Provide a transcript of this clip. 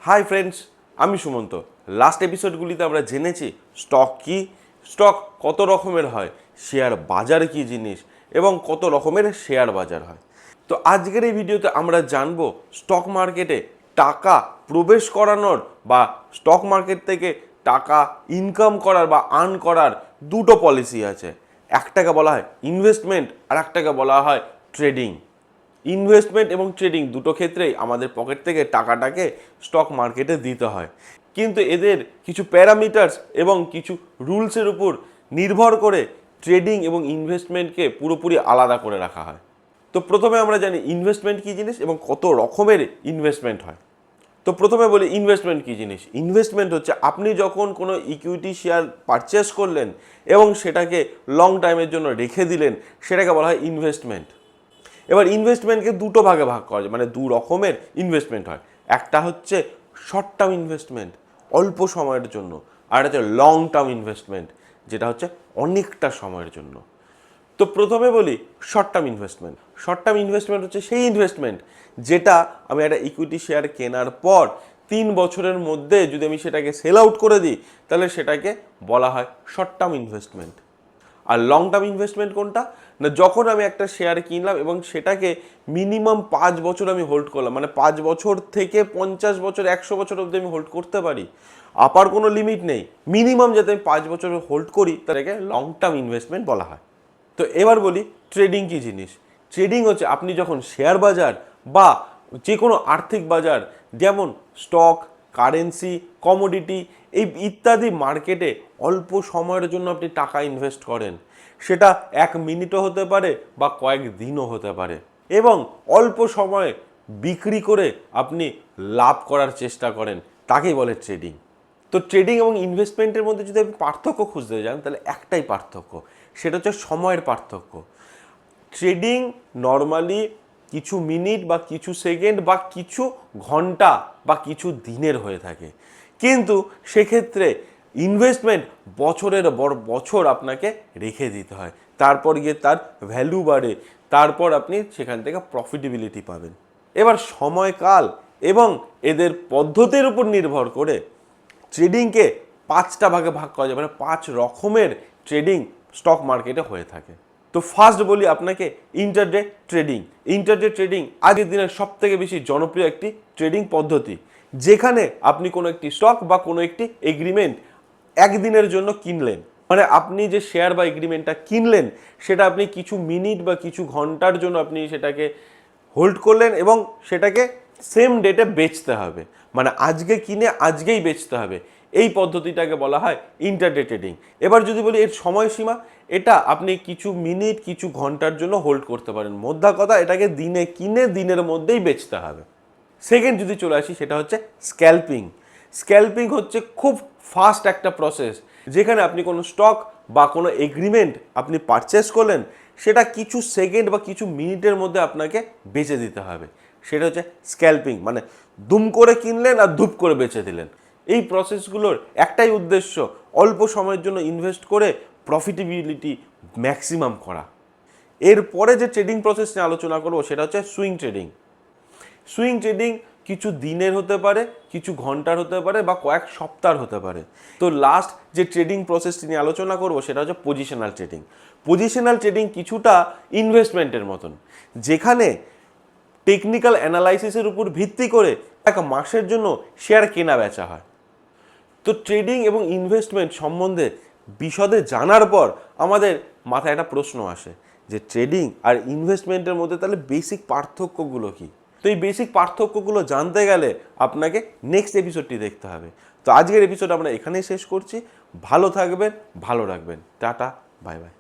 Hi friends, আমি Sumanta. Last এপিসোডগুলিতে আমরা জেনেছি স্টক কি, স্টক কত রকমের হয়, শেয়ার বাজার কি জিনিস এবং কত রকমের শেয়ার বাজার হয়। তো আজকের এই ভিডিওতে আমরা জানবো স্টক মার্কেটে টাকা প্রবেশ করানোর বা স্টক মার্কেট থেকে টাকা ইনকাম করার বা আর্ন করার দুটো পলিসি আছে। একটাকে বলা হয় ইনভেস্টমেন্ট আর একটাকে বলা হয় ট্রেডিং। ইনভেস্টমেন্ট এবং ট্রেডিং দুটো ক্ষেত্রেই আমাদের পকেট থেকে টাকাটাকে স্টক মার্কেটে দিতে হয়, কিন্তু এদের কিছু প্যারামিটার্স এবং কিছু রুলসের উপর নির্ভর করে ট্রেডিং এবং ইনভেস্টমেন্টকে পুরোপুরি আলাদা করে রাখা হয়। তো প্রথমে আমরা জানি ইনভেস্টমেন্ট কী জিনিস এবং কত রকমের ইনভেস্টমেন্ট হয়। তো প্রথমে বলি ইনভেস্টমেন্ট কী জিনিস। ইনভেস্টমেন্ট হচ্ছে আপনি যখন কোনো ইকুইটি শেয়ার পারচেস করলেন এবং সেটাকে লং টাইমের জন্য রেখে দিলেন, সেটাকে বলা হয় ইনভেস্টমেন্ট। এবার ইনভেস্টমেন্টকে দুটো ভাগে ভাগ করা যায়, মানে দু রকমের ইনভেস্টমেন্ট হয়। একটা হচ্ছে শর্ট টার্ম ইনভেস্টমেন্ট, অল্প সময়ের জন্য, আর হচ্ছে লং টার্ম ইনভেস্টমেন্ট, যেটা হচ্ছে অনেকটা সময়ের জন্য। তো প্রথমে বলি short term investment. Short term investment হচ্ছে সেই ইনভেস্টমেন্ট যেটা আমি একটা ইকুইটি শেয়ার কেনার পর 3 বছরের মধ্যে যদি আমি সেটাকে সেল আউট করে দিই, তাহলে সেটাকে বলা হয় শর্ট টার্ম ইনভেস্টমেন্ট। আর লং টার্ম ইনভেস্টমেন্ট কোনটা না, যখন আমি একটা শেয়ার কিনলাম এবং সেটাকে মিনিমাম 5 বছর আমি হোল্ড করলাম, মানে 5 বছর থেকে 50 বছর 100 বছর অবধি আমি হোল্ড করতে পারি, আপার কোনো লিমিট নেই, মিনিমাম যাতে আমি 5 বছর হোল্ড করি, তাদেরকে লং টার্ম ইনভেস্টমেন্ট বলা হয়। তো এবার বলি ট্রেডিং কী জিনিস। ট্রেডিং হচ্ছে আপনি যখন শেয়ার বাজার বা যে কোনো আর্থিক বাজার, যেমন স্টক, কারেন্সি, কমোডিটি এই ইত্যাদি মার্কেটে অল্প সময়ের জন্য আপনি টাকা ইনভেস্ট করেন। সেটা 1 মিনিটও হতে পারে বা কয়েক দিনও হতে পারে, এবং অল্প সময়ে বিক্রি করে আপনি লাভ করার চেষ্টা করেন, তাকেই বলে ট্রেডিং। তো ট্রেডিং এবং ইনভেস্টমেন্টের মধ্যে যদি আপনি পার্থক্য খুঁজতে যান, তাহলে একটাই পার্থক্য, সেটা হচ্ছে সময়ের পার্থক্য। ট্রেডিং নর্মালি কিছু মিনিট বা কিছু সেকেন্ড বা কিছু ঘন্টা বা কিছু দিনের হয়ে থাকে, কিন্তু সেক্ষেত্রে ইনভেস্টমেন্ট বছরের বছর আপনাকে রেখে দিতে হয়, তারপর গিয়ে তার ভ্যালু বাড়ে, তারপর আপনি সেখান থেকে প্রফিটেবিলিটি পাবেন। এবার সময়কাল এবং এদের পদ্ধতির উপর নির্ভর করে ট্রেডিংকে 5টা ভাগে ভাগ করা যায়, মানে 5 রকমের ট্রেডিং স্টক মার্কেটে হয়ে থাকে। তো ফার্স্ট বলি আপনাকে ইন্টারডে ট্রেডিং। ইন্টারডে ট্রেডিং আগের দিনের সব থেকে বেশি জনপ্রিয় একটি ট্রেডিং পদ্ধতি, যেখানে আপনি কোনো একটি স্টক বা কোনো একটি এগ্রিমেন্ট একদিনের জন্য কিনলেন, মানে আপনি যে শেয়ার বা এগ্রিমেন্টটা কিনলেন সেটা আপনি কিছু মিনিট বা কিছু ঘন্টার জন্য আপনি সেটাকে হোল্ড করলেন এবং সেটাকে সেম ডেটে বেচতে হবে, মানে আজকে কিনে আজকেই বেচতে হবে। এই পদ্ধতিটাকে বলা হয় ইন্টারডে ট্রেডিং। এবার যদি বলি এর সময়সীমা, এটা আপনি কিছু মিনিট কিছু ঘন্টার জন্য হোল্ড করতে পারেন, মোদ্দা কথা এটাকে দিনে কিনে দিনের মধ্যেই বেচতে হবে। সেকেন্ড যদি চলে আসি, সেটা হচ্ছে স্ক্যাল্পিং। স্ক্যাল্পিং হচ্ছে খুব ফাস্ট একটা প্রসেস, যেখানে আপনি কোনো স্টক বা কোনো এগ্রিমেন্ট আপনি পারচেস করলেন, সেটা কিছু সেকেন্ড বা কিছু মিনিটের মধ্যে আপনাকে বেচে দিতে হবে। সেটা হচ্ছে স্ক্যাল্পিং, মানে দুম করে কিনলেন আর ধূপ করে বেচে দিলেন। এই প্রসেসগুলোর একটাই উদ্দেশ্য, অল্প সময়ের জন্য ইনভেস্ট করে প্রফিটেবিলিটি ম্যাক্সিমাম করা। এরপরে যে ট্রেডিং প্রসেস নিয়ে আলোচনা করবো, সেটা হচ্ছে সুইং ট্রেডিং। সুইং ট্রেডিং কিছু দিনের হতে পারে, কিছু ঘন্টার হতে পারে বা কয়েক সপ্তাহ হতে পারে। তো লাস্ট যে ট্রেডিং প্রসেসটি নিয়ে আলোচনা করবো, সেটা হচ্ছে পজিশনাল ট্রেডিং। পজিশনাল ট্রেডিং কিছুটা ইনভেস্টমেন্টের মতন, যেখানে টেকনিক্যাল অ্যানালাইসিসের উপর ভিত্তি করে এক মাসের জন্য শেয়ার কেনা বেচা হয়। তো ট্রেডিং এবং ইনভেস্টমেন্ট সম্বন্ধে বিশদে জানার পর আমাদের মাথায় একটা প্রশ্ন আসে যে ট্রেডিং আর ইনভেস্টমেন্টের মধ্যে তাহলে বেসিক পার্থক্যগুলো কী। তো এই বেসিক পার্থক্যগুলো জানতে গেলে আপনাকে নেক্সট এপিসোডটি দেখতে হবে। তো আজকের এপিসোড আমরা এখানেই শেষ করছি। ভালো থাকবেন, ভালো রাখবেন। Tata, bye bye.